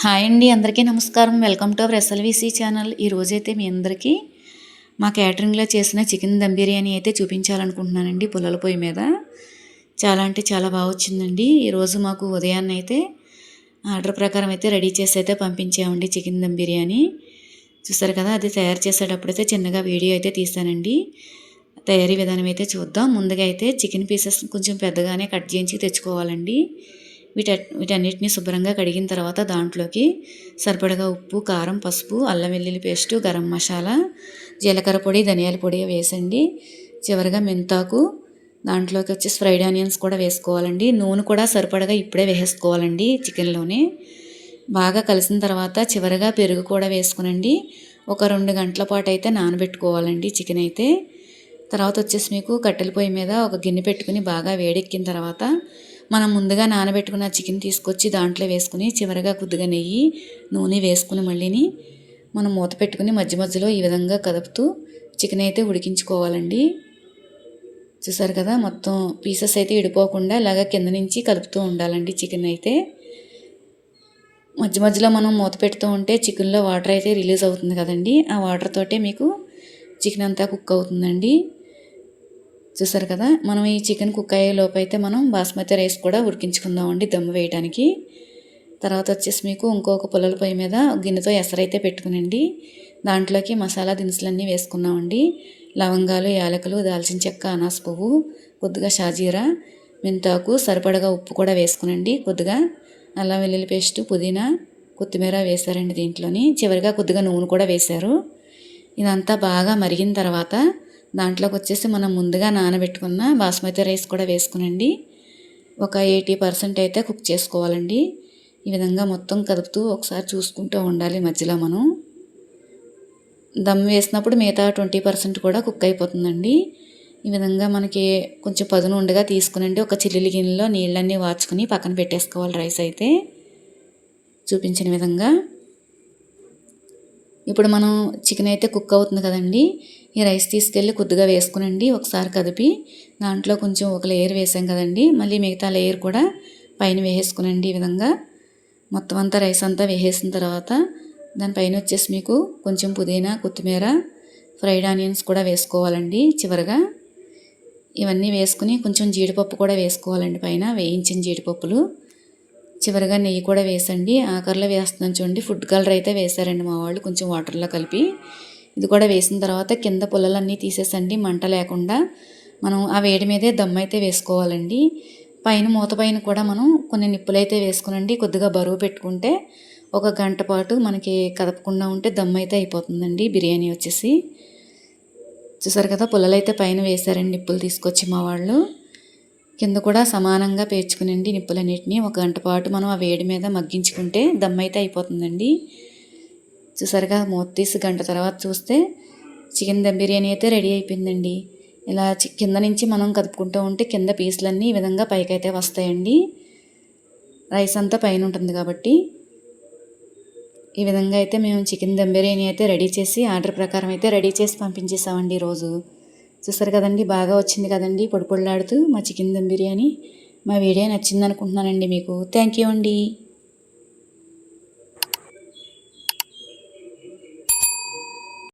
Hi అండి, అందరికీ నమస్కారం. Welcome to our SLVC channel. ఈరోజైతే మీ అందరికీ మా క్యాటరింగ్లో చేసిన చికెన్ దమ్ బిర్యానీ అయితే చూపించాలనుకుంటున్నానండి. పుల్లల పొయ్యి మీద చాలా అంటే చాలా బాగా వచ్చిందండి. ఈరోజు మాకు ఉదయాన్నే అయితే ఆర్డర్ ప్రకారం అయితే రెడీ చేసి అయితే పంపించామండి చికెన్ దమ్ బిర్యానీ. చూసారు కదా, అది తయారు చేసేటప్పుడైతే చిన్నగా వీడియో అయితే తీసానండి. తయారీ విధానం అయితే చూద్దాం. ముందుగా అయితే చికెన్ పీసెస్ కొంచెం పెద్దగానే కట్ చేయించి తెచ్చుకోవాలండి. వీటన్నిటిని శుభ్రంగా కడిగిన తర్వాత దాంట్లోకి సరిపడగా ఉప్పు, కారం, పసుపు, అల్లం వెల్లుల్లి పేస్టు, గరం మసాలా, జీలకర్ర పొడి, ధనియాల పొడి వేసండి. చివరిగా మెంతాకు, దాంట్లోకి వచ్చేసి ఫ్రైడ్ ఆనియన్స్ కూడా వేసుకోవాలండి. నూనె కూడా సరిపడగా ఇప్పుడే వేసుకోవాలండి. చికెన్లోనే బాగా కలిసిన తర్వాత చివరిగా పెరుగు కూడా వేసుకునండి. ఒక 2 గంటల పాటు అయితే నానబెట్టుకోవాలండి చికెన్ అయితే. తర్వాత వచ్చేసి మీకు కట్టెల పొయ్యి మీద ఒక గిన్నె పెట్టుకుని బాగా వేడెక్కిన తర్వాత మనం ముందుగా నానబెట్టుకున్న చికెన్ తీసుకొచ్చి దాంట్లో వేసుకుని చివరిగా కొద్దిగా నెయ్యి, నూనె వేసుకుని మళ్ళీని మనం మూత పెట్టుకుని మధ్య మధ్యలో ఈ విధంగా కదుపుతూ చికెన్ అయితే ఉడికించుకోవాలండి. చూసారు కదా, మొత్తం పీసెస్ అయితే విడిపోకుండా ఇలాగ కింద నుంచి కలుపుతూ ఉండాలండి. చికెన్ అయితే మధ్య మధ్యలో మనం మూత పెడుతూ ఉంటే చికెన్లో వాటర్ అయితే రిలీజ్ అవుతుంది కదండి. ఆ వాటర్ తోటే మీకు చికెన్ అంతా కుక్ అవుతుందండి. చూసారు కదా, మనం ఈ చికెన్ కుక్ అయ్యే లోపు అయితే మనం బాస్మతి రైస్ కూడా ఉడికించుకుందామండి దమ్ము వేయడానికి. తర్వాత వచ్చేసి మీకు ఇంకొక పుల్లల పొయ్యి మీద గిన్నెతో ఎసరైతే పెట్టుకునండి. దాంట్లోకి మసాలా దినుసులన్నీ వేసుకున్నామండి. లవంగాలు, యాలకులు, దాల్చిన చెక్క, అనాస పువ్వు, కొద్దిగా షాజీరా, మెంతాకు, సరిపడగా ఉప్పు కూడా వేసుకునండి. కొద్దిగా అల్లం వెల్లుల్లి పేస్టు, పుదీనా, కొత్తిమీర వేశారండి దీంట్లోని. చివరిగా కొద్దిగా నూనె కూడా వేశారు. ఇదంతా బాగా మరిగిన తర్వాత దాంట్లోకి వచ్చేసి మనం ముందుగా నానబెట్టుకున్న బాస్మతి రైస్ కూడా వేసుకునండి. ఒక 80% అయితే కుక్ చేసుకోవాలండి. ఈ విధంగా మొత్తం కదుపుతూ ఒకసారి చూసుకుంటూ ఉండాలి. మధ్యలో మనం దమ్ వేసినప్పుడు మిగతా 20% కూడా కుక్ అయిపోతుందండి. ఈ విధంగా మనకి కొంచెం పదును ఉండగా తీసుకునండి. ఒక చిల్లులు గిన్నెలో నీళ్ళన్నీ వార్చుకుని పక్కన పెట్టేసుకోవాలి. రైస్ అయితే చూపించిన విధంగా. ఇప్పుడు మనం చికెన్ అయితే కుక్ అవుతుంది కదండి. ఈ రైస్ తీసుకెళ్ళి కొద్దిగా వేసుకునండి. ఒకసారి కదిపి దాంట్లో కొంచెం ఒక లేయర్ వేసాం కదండి, మళ్ళీ మిగతా లేయర్ కూడా పైన వేసేసుకునండి. ఈ విధంగా మొత్తం అంతా రైస్ అంతా వేసేసిన తర్వాత దానిపైన వచ్చేసి మీకు కొంచెం పుదీనా, కొత్తిమీర, ఫ్రైడ్ ఆనియన్స్ కూడా వేసుకోవాలండి. చివరిగా ఇవన్నీ వేసుకుని కొంచెం జీడిపప్పు కూడా వేసుకోవాలండి. పైన వేయించిన జీడిపప్పులు, చివరిగా నెయ్యి కూడా వేసండి. ఆఖరిలో వేస్తున్నాను చూడండి, ఫుడ్ కలర్ అయితే వేశారండి మా వాళ్ళు కొంచెం వాటర్లో కలిపి. ఇది కూడా వేసిన తర్వాత కింద పుల్లలన్నీ తీసేసండి. మంట లేకుండా మనం ఆ వేడి మీదే దమ్ అయితే వేసుకోవాలండి. పైన మూత పైన కూడా మనం కొన్ని నిప్పులు అయితే వేసుకునండి. కొద్దిగా బరువు పెట్టుకుంటే 1 గంట పాటు మనకి కదపకుండా ఉంటే దమ్ అయితే అయిపోతుందండి బిర్యానీ వచ్చేసి. చూసారు కదా, పుల్లలు అయితే పైన వేశారండి నిప్పులు తీసుకొచ్చి మా వాళ్ళు. కింద కూడా సమానంగా పేర్చుకునండి నిప్పులన్నిటిని. 1 గంట పాటు మనం ఆ వేడి మీద మగ్గించుకుంటే దమ్ అయితే అయిపోతుందండి. చూసారుగా, మూత తీసి గంట తర్వాత చూస్తే చికెన్ దమ్ బిర్యానీ అయితే రెడీ అయిపోయిందండి. ఇలా కింద నుంచి మనం కదుపుకుంటూ ఉంటే కింద పీసులన్నీ ఈ విధంగా పైకైతే వస్తాయండి. రైస్ అంతా పైన ఉంటుంది కాబట్టి. ఈ విధంగా అయితే మేము చికెన్ దమ్ బిర్యానీ అయితే రెడీ చేసి ఆర్డర్ ప్రకారం అయితే రెడీ చేసి పంపించేసామండి ఈరోజు. చూసారు కదండి, బాగా వచ్చింది కదండి పొడి పొడిలాడుతూ మా చికెన్ దమ్ బిర్యానీ. మా వీడియో నచ్చింది అనుకుంటున్నానండి మీకు. థ్యాంక్ యూ అండి.